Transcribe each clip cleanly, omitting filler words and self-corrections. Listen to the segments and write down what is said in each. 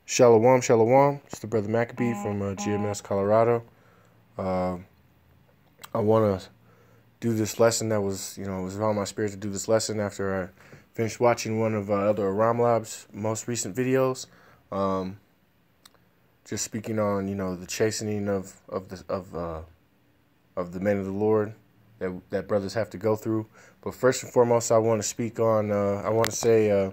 Shalom, shalom. It's the brother Maccabee from GMS, Colorado. I want to do this lesson that was, it was on my spirit to do this lesson after I finished watching one of Elder Aramlab's most recent videos. Just speaking on, the chastening of the men of the Lord that brothers have to go through. But first and foremost, I want to speak on, I want to say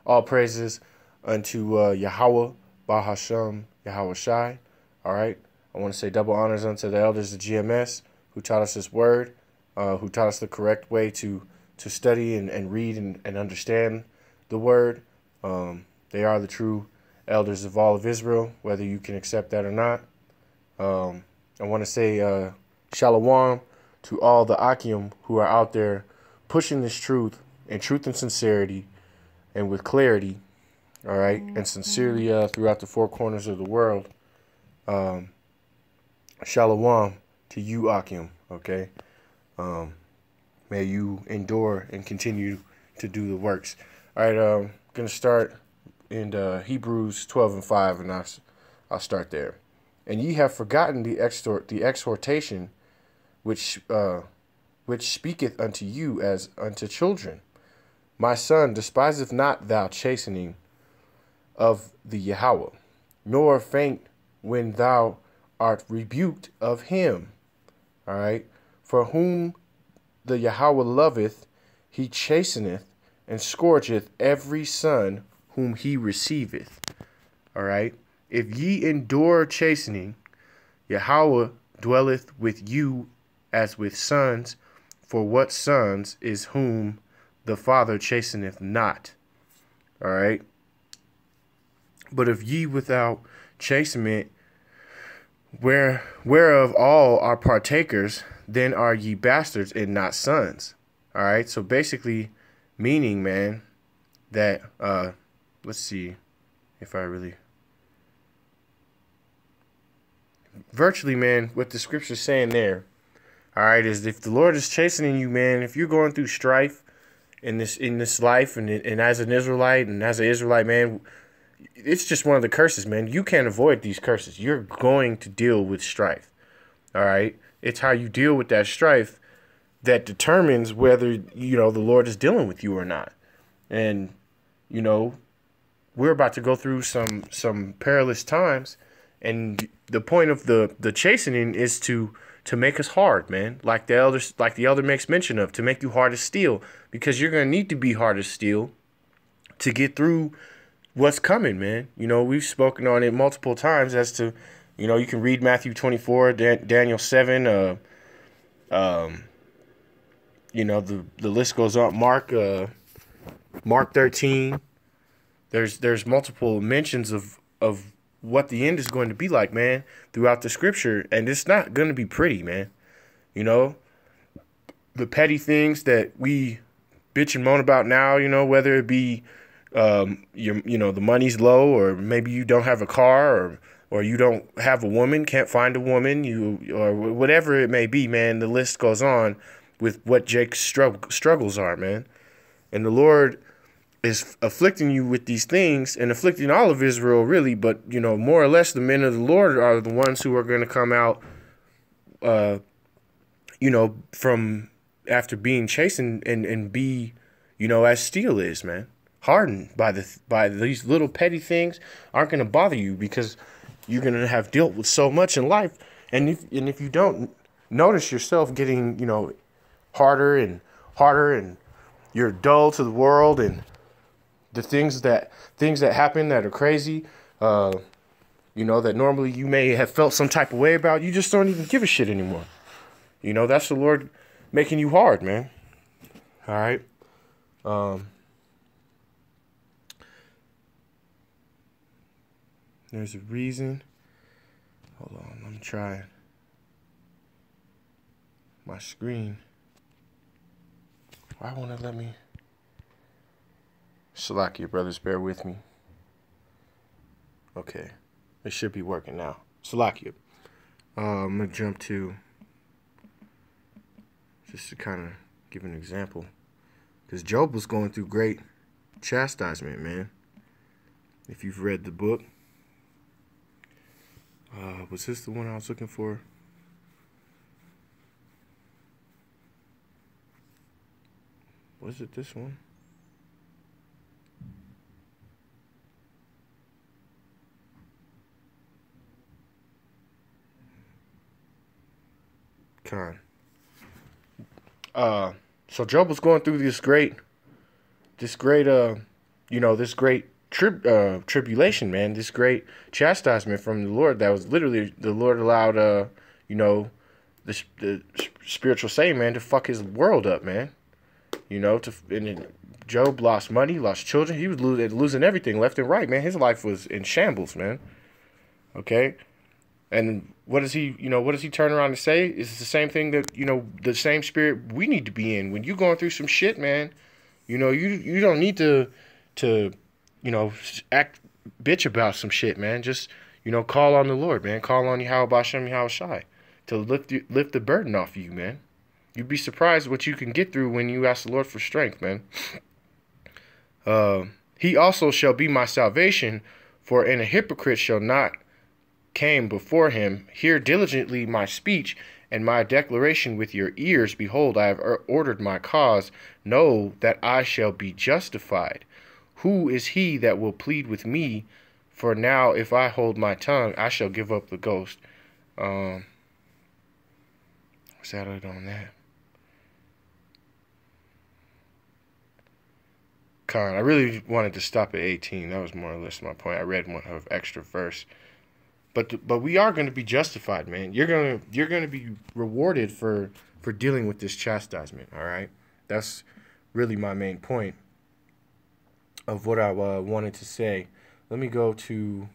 all praises unto Yahweh, Bahasham, Yahweh Shai. All right. I want to say double honors unto the elders of GMS who taught us this word, who taught us the correct way to study and read and understand the word. They are the true elders of all of Israel, whether you can accept that or not. I want to say shalom to all the Akim who are out there pushing this truth and sincerity and with clarity, all right, and sincerely throughout the four corners of the world. Shalom to you, Akim, okay? May you endure and continue to do the works. All right, I'm going to start in Hebrews 12:5, and I'll start there. And ye have forgotten the exhortation which speaketh unto you as unto children. My son, despiseth not thou chastening of the Yahweh, nor faint when thou art rebuked of him. All right. For whom the Yahweh loveth, he chasteneth and scourgeth every son whom he receiveth. All right. If ye endure chastening, Yahweh dwelleth with you as with sons. For what sons is whom the Father chasteneth not? All right. But if ye without chastenment, whereof all are partakers, then are ye bastards and not sons. All right. So basically, meaning, man, that let's see if I really virtually, man, what the scripture's saying there, all right, is if the Lord is chastening you, man, if you're going through strife in this life and as an Israelite and as an Israelite, man, it's just one of the curses, man. You can't avoid these curses. You're going to deal with strife. All right. It's how you deal with that strife that determines whether, the Lord is dealing with you or not. And, we're about to go through some perilous times. And the point of the chastening is to make us hard, man. Like the elder makes mention of, to make you hard as steel, because you're going to need to be hard as steel to get through what's coming, man. We've spoken on it multiple times as to, you can read Matthew 24, Daniel 7, the list goes on. Mark 13. There's multiple mentions of what the end is going to be like, man, throughout the scripture, and it's not going to be pretty, man. The petty things that we bitch and moan about now, whether it be the money's low, or maybe you don't have a car, or you don't have a woman, can't find a woman, or whatever it may be, man. The list goes on with what Jake's struggles are, man. And the Lord is afflicting you with these things and afflicting all of Israel, really. But, more or less, the men of the Lord are the ones who are going to come out, from after being chastened and be, as steel is, man. Hardened by these little petty things aren't going to bother you, because you're going to have dealt with so much in life. And if you don't notice yourself getting, harder and harder, and you're dull to the world and the things that happen that are crazy, that normally you may have felt some type of way about, you just don't even give a shit anymore. That's the Lord making you hard, man. All right. There's a reason. Hold on, let me try my screen. Why won't it let me? Salakia, brothers, bear with me. Okay, it should be working now. Salakia. I'm gonna jump to, just to kind of give an example, because Job was going through great chastisement, man. If you've read the book, Was this the one I was looking for? Was it this one? Con. So Job was going through this great, this great tribulation, man. This great chastisement from the Lord. That was literally the Lord allowed, the spiritual saying, man, to fuck his world up, man. And Job lost money, lost children. He was losing everything left and right, man. His life was in shambles, man. Okay. And what does he turn around and say? It's the same thing that, the same spirit we need to be in. When you're going through some shit, man, you don't need to act bitch about some shit, man. Just, call on the Lord, man. Call on Yahweh Shem Yahweh Shai to lift the burden off you, man. You'd be surprised what you can get through when you ask the Lord for strength, man. He also shall be my salvation, for a hypocrite shall not came before him. Hear diligently my speech and my declaration with your ears. Behold, I have ordered my cause. Know that I shall be justified. Who is he that will plead with me? For now, if I hold my tongue, I shall give up the ghost. Settled on that. I really wanted to stop at 18. That was more or less my point. I read one of extra verse. But we are going to be justified, man. You're gonna be rewarded for dealing with this chastisement. All right, that's really my main point of what I wanted to say. Let me go to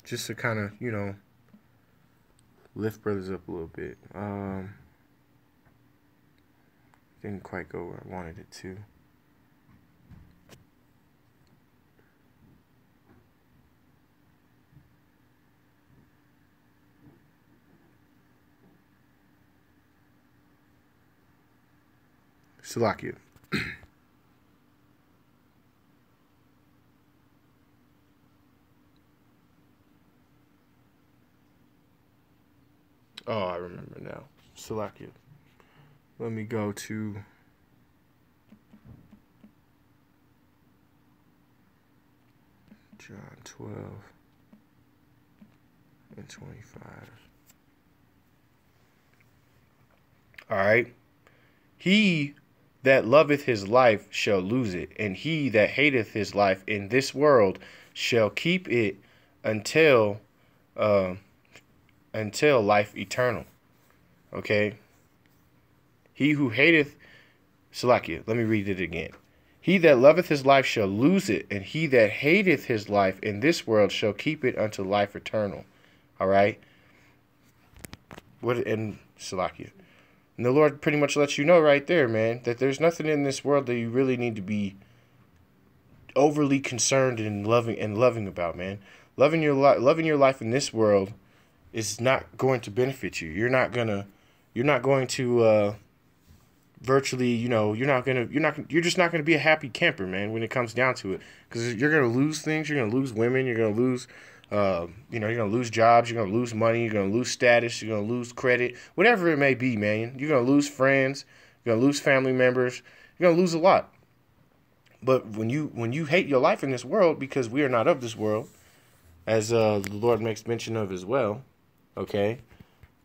just to kind of lift brothers up a little bit. Didn't quite go where I wanted it to. Salakia. Oh, I remember now. Salakia. Let me go to John 12 and 25. All right. He that loveth his life shall lose it, and he that hateth his life in this world shall keep it until life eternal. Okay? He who hateth, Salakia, let me read it again. He that loveth his life shall lose it, and he that hateth his life in this world shall keep it unto life eternal. All right? And Salakia. And the Lord pretty much lets you know right there, man, that there's nothing in this world that you really need to be overly concerned and loving about, man. Loving your life in this world is not going to benefit you. You're not going to virtually, you're just not gonna be a happy camper, man, when it comes down to it, because you're gonna lose things. You're gonna lose women. You're gonna lose. You're gonna lose jobs. You're gonna lose money. You're gonna lose status. You're gonna lose credit. Whatever it may be, man. You're gonna lose friends. You're gonna lose family members. You're gonna lose a lot. But when you hate your life in this world, because we are not of this world, as the Lord makes mention of as well, okay.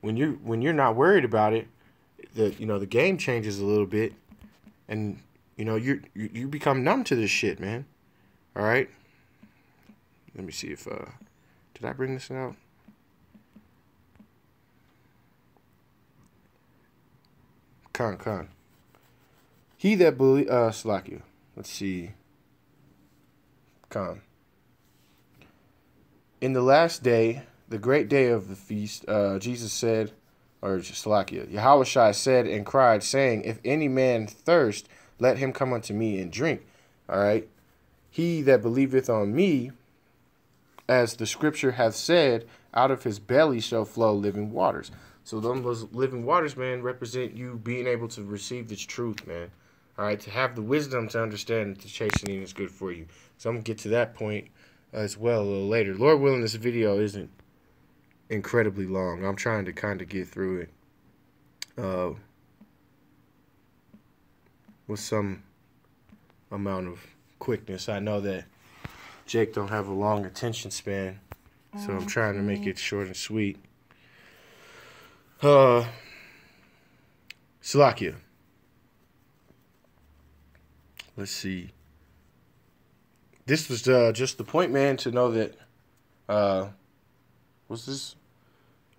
When you're not worried about it, the game changes a little bit, and you become numb to this shit, man. All right. Let me see if did I bring this out? Con. He that believe Salakia. Let's see. Con. In the last day, the great day of the feast, Jesus said, or Salakia, Yahweh Shai said and cried, saying, if any man thirst, let him come unto me and drink. All right. He that believeth on me, as the scripture hath said, out of his belly shall flow living waters. So those living waters, man, represent you being able to receive this truth, man. All right, to have the wisdom to understand that the chastening is good for you. So I'm going to get to that point as well a little later. Lord willing, this video isn't incredibly long. I'm trying to kind of get through it with some amount of quickness. I know that Jake don't have a long attention span, so I'm trying to make it short and sweet. Salakia. Let's see. This was just the point, man, to know that, was this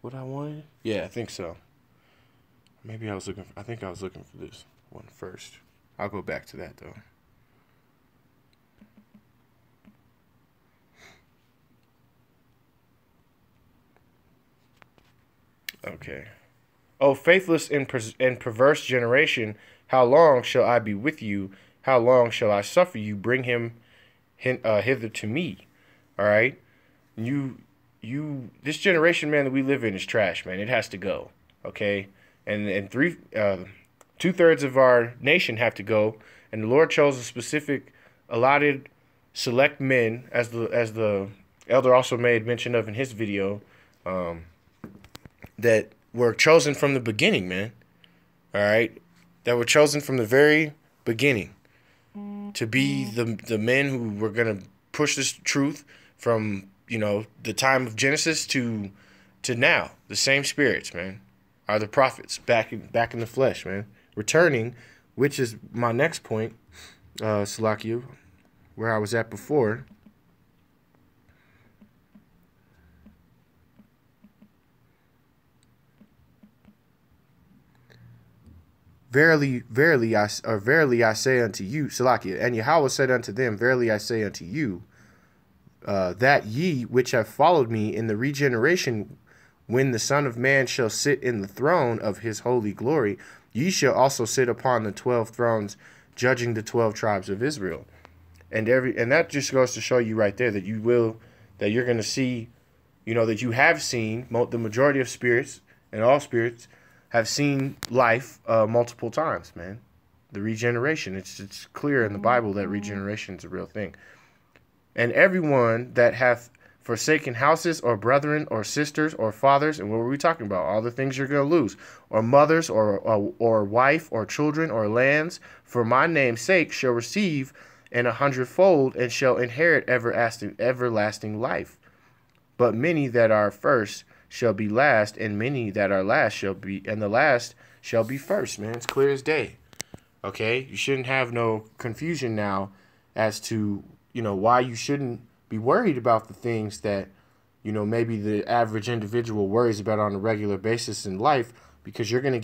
what I wanted? Yeah, I think so. Maybe I think I was looking for this one first. I'll go back to that, though. Okay. O faithless and perverse generation, how long shall I be with you? How long shall I suffer you? Bring him hither to me. All right? This generation, man, that we live in is trash, man. It has to go. Okay? And 2/3 of our nation have to go. And the Lord chose a specific, allotted, select men, as the elder also made mention of in his video, that were chosen from the beginning, man. All right? That were chosen from the very beginning to be the men who were going to push this truth from, the time of Genesis to now. The same spirits, man, are the prophets back in the flesh, man. Returning, which is my next point, Salakia, where I was at before. Verily, verily, I say unto you, Salakia, and Yahweh said unto them, verily I say unto you, that ye which have followed me in the regeneration, when the Son of Man shall sit in the throne of his holy glory, ye shall also sit upon the 12 thrones, judging the 12 tribes of Israel. And that just goes to show you right there that you're going to see, that you have seen the majority of spirits and all spirits have seen life multiple times, man. The regeneration. It's clear in the Bible that regeneration is a real thing. And everyone that hath forsaken houses or brethren or sisters or fathers, and what were we talking about? All the things you're going to lose, or mothers or wife or children or lands, for my name's sake shall receive an 100-fold and shall inherit everlasting life. But many that are first shall be last, and many that are last shall be, and the last shall be first, man. It's clear as day. Okay? You shouldn't have no confusion now as to, why you shouldn't be worried about the things that, maybe the average individual worries about on a regular basis in life, because you're going to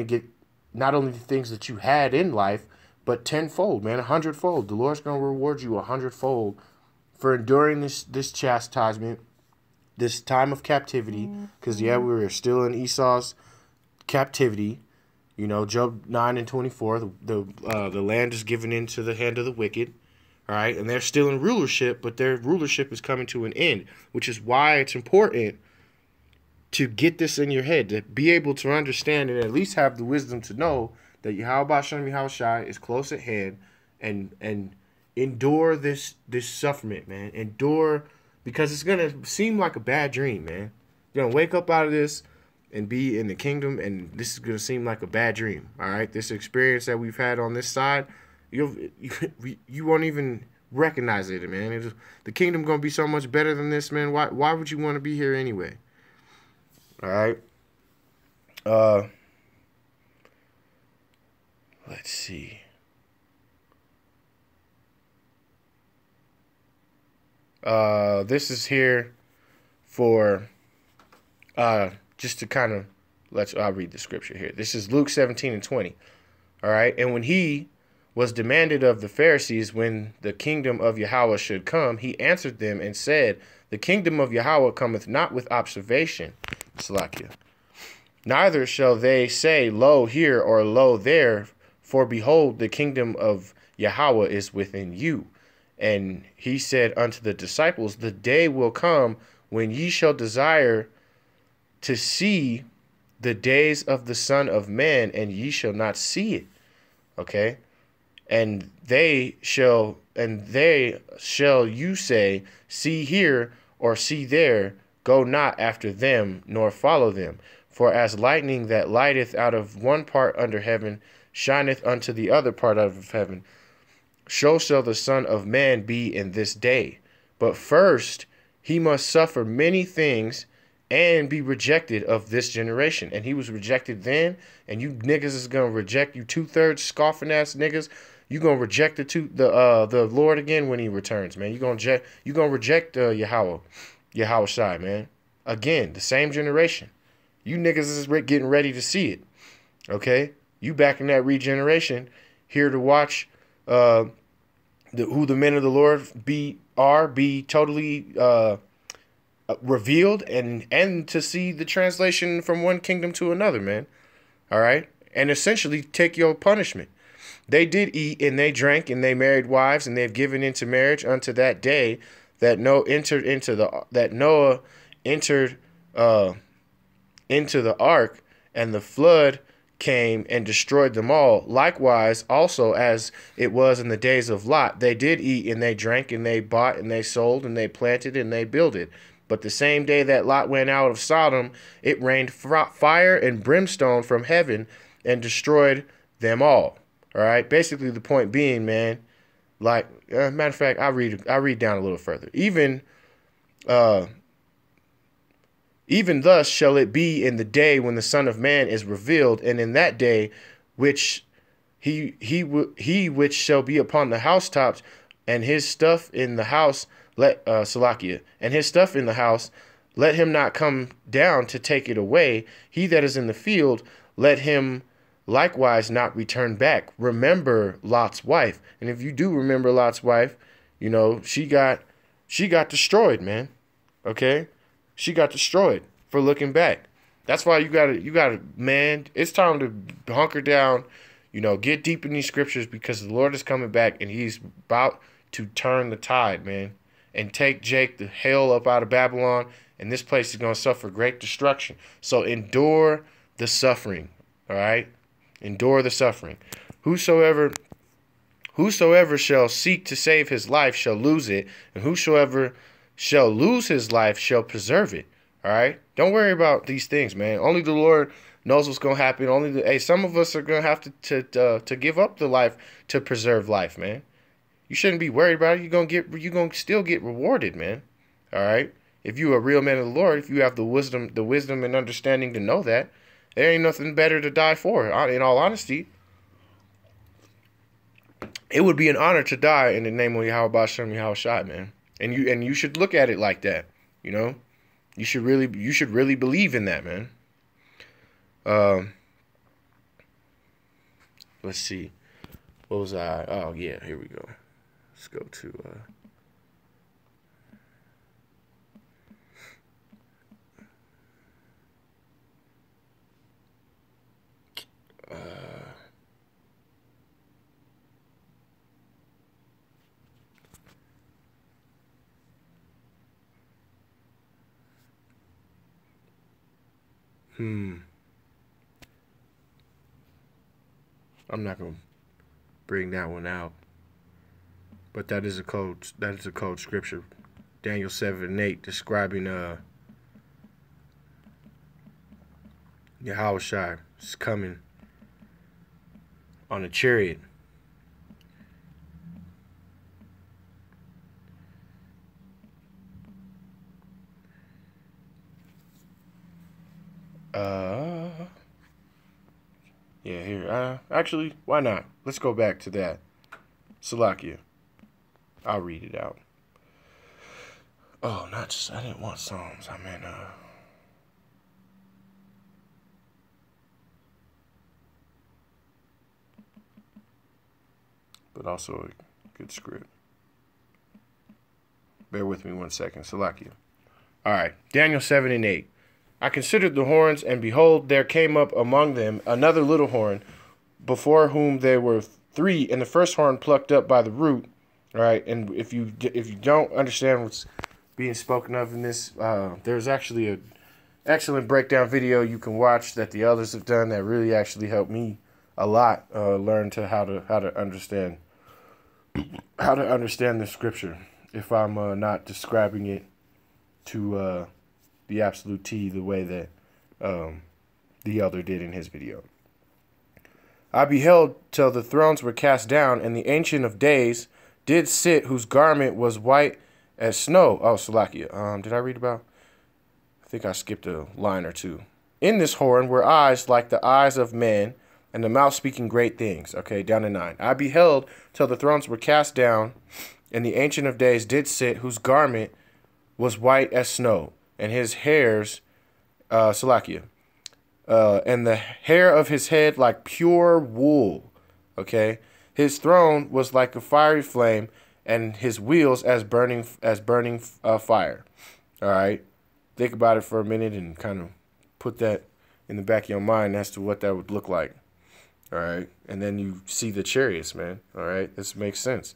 get not only the things that you had in life, but tenfold, man, 100-fold. The Lord's going to reward you 100-fold for enduring this chastisement, this time of captivity, because, we were still in Esau's captivity. Job 9:24, the land is given into the hand of the wicked, all right? And they're still in rulership, but their rulership is coming to an end, which is why it's important to get this in your head, to be able to understand and at least have the wisdom to know that Yahweh Shem Yahushai is close at hand, and endure this sufferment, man. Endure, because it's going to seem like a bad dream, man. You're going to wake up out of this and be in the kingdom, and this is going to seem like a bad dream, all right? This experience that we've had on this side, you won't even recognize it, man. The kingdom going to be so much better than this, man. Why would you want to be here anyway? All right? Let's see. This is here for just to kind of I'll read the scripture here. This is Luke 17:20. All right. And when he was demanded of the Pharisees when the kingdom of Yahweh should come, he answered them and said, the kingdom of Yahweh cometh not with observation. Salakia. Neither shall they say, lo here or lo there, for behold, the kingdom of Yahweh is within you. And he said unto the disciples, the day will come when ye shall desire to see the days of the Son of Man, and ye shall not see it. Okay? And they shall you say, see here, or see there, go not after them, nor follow them. For as lightning that lighteth out of one part under heaven shineth unto the other part of heaven, so shall the Son of Man be in this day. But first he must suffer many things and be rejected of this generation. And he was rejected then, and you niggas is gonna reject, you 2/3 scoffing ass niggas. You gonna reject the Lord again when he returns, man. You gonna reject Yahweh Shai, man. Again, the same generation. You niggas is getting ready to see it. Okay, you back in that regeneration, here to watch who the men of the Lord be totally revealed, and to see the translation from one kingdom to another, man. All right, and essentially take your punishment. They did eat and they drank and they married wives, and they have given into marriage unto that day that Noah entered into the ark, and the flood came and destroyed them all. Likewise, also as it was in the days of Lot, they did eat and they drank and they bought and they sold and they planted and they builded. But the same day that Lot went out of Sodom, it rained fire and brimstone from heaven and destroyed them all. All right. Basically, the point being, man, like, matter of fact, I read down a little further. Even thus shall it be in the day when the Son of Man is revealed, and in that day which he which shall be upon the housetops, and his stuff in the house and his stuff in the house, let him not come down to take it away. He that is in the field, let him likewise not return back. Remember Lot's wife. And if you do remember Lot's wife, you know, she got destroyed, man. Okay? She got destroyed for looking back. That's why you gotta, man, it's time to hunker down, you know, get deep in these scriptures, because the Lord is coming back and he's about to turn the tide, man, and take Jake the hell up out of Babylon, and this place is going to suffer great destruction. So endure the suffering, all right? Endure the suffering. Whosoever shall seek to save his life shall lose it, and whosoever shall lose his life shall preserve it. All right? Don't worry about these things, man. Only the Lord knows what's going to happen. Some of us are going to have to give up the life to preserve life, man. You shouldn't be worried about it. You're going to still get rewarded, man. All right? If you're a real man of the Lord, if you have the wisdom and understanding to know that, there ain't nothing better to die for. In all honesty, it would be an honor to die in the name of Yahweh Shem Yahweh Shai, man. And you should look at it like that, you know? You should really believe in that, man. Let's see. What was I? Oh yeah, here we go. Let's go to I'm not gonna bring that one out, but that is a code scripture, Daniel 7:8, describing Yahweh Shai is coming on a chariot. Yeah, here. Actually, why not? Let's go back to that. Salakia. I'll read it out. Oh, I didn't want Psalms. I meant, but also a good script. Bear with me 1 second. Salakia. All right. Daniel 7:8. I considered the horns, and behold, there came up among them another little horn, before whom there were three, and the first horn plucked up by the root. All right, and if you don't understand what's being spoken of in this, there's actually an excellent breakdown video you can watch that the others have done that really actually helped me a lot. Learn to how to understand the scripture if I'm not describing it to the absolute T the way that the elder did in his video. I beheld till the thrones were cast down, and the Ancient of Days did sit, whose garment was white as snow. Oh, Salakia. Did I read about? I think I skipped a line or two. In this horn were eyes like the eyes of men, and the mouth speaking great things. Okay, down to 9. I beheld till the thrones were cast down, and the Ancient of Days did sit, whose garment was white as snow, and his hairs, Salakia, and the hair of his head like pure wool. Okay, his throne was like a fiery flame, and his wheels as burning fire. All right, think about it for a minute and kind of put that in the back of your mind as to what that would look like. All right, and then you see the chariots, man. All right, this makes sense.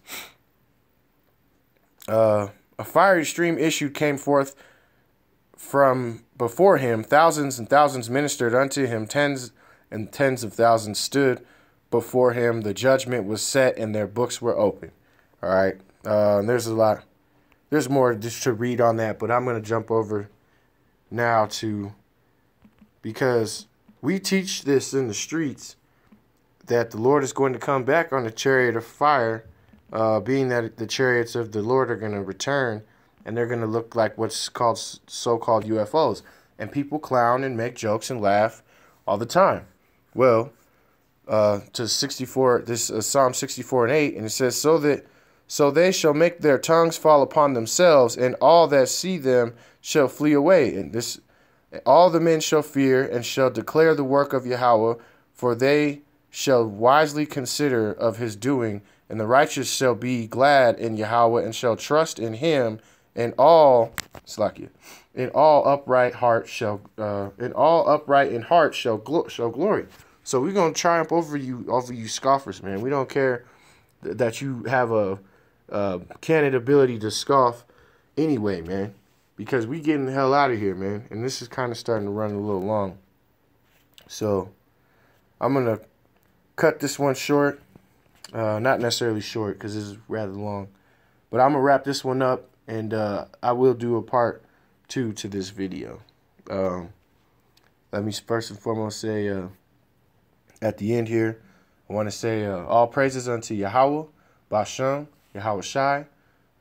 A fiery stream came forth from before him. Thousands and thousands ministered unto him. Tens and tens of thousands stood before him. The judgment was set, and their books were open. All right, there's a lot. There's more just to read on that, but I'm going to jump over now because we teach this in the streets, that the Lord is going to come back on a chariot of fire, being that the chariots of the Lord are going to return, and they're going to look like what's called so-called UFOs. And people clown and make jokes and laugh all the time. Well, to 64, this is Psalm 64 and 8, and it says, So they shall make their tongues fall upon themselves, and all that see them shall flee away. And this, all the men shall fear, and shall declare the work of Yahweh, for they shall wisely consider of his doing, and the righteous shall be glad in Yahweh, and shall trust in him, and all upright in heart shall glory. So we're gonna triumph over you scoffers, man. We don't care that you have a candid ability to scoff anyway, man, because we getting the hell out of here, man. And this is kind of starting to run a little long, so I'm gonna cut this one short. Not necessarily short, because this is rather long, but I'm gonna wrap this one up, and I will do a part 2 to this video. Let me first and foremost say, at the end here, I want to say all praises unto Yahweh, Bashem, Yahweh Shai,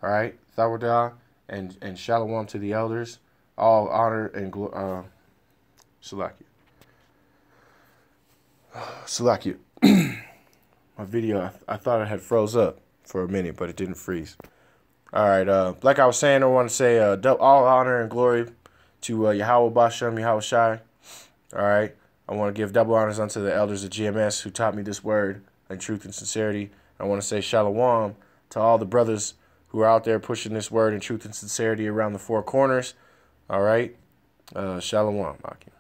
all right, Thawadah, and Shalom to the elders. All honor and glory. Salakia. My video, I thought it had froze up for a minute, but it didn't freeze. All right, like I was saying, I want to say all honor and glory to Yahweh Bashem, Yahweh Shai. All right, I want to give double honors unto the elders of GMS who taught me this word in truth and sincerity. I want to say shalom to all the brothers who are out there pushing this word in truth and sincerity around the four corners. All right, shalom, Akim.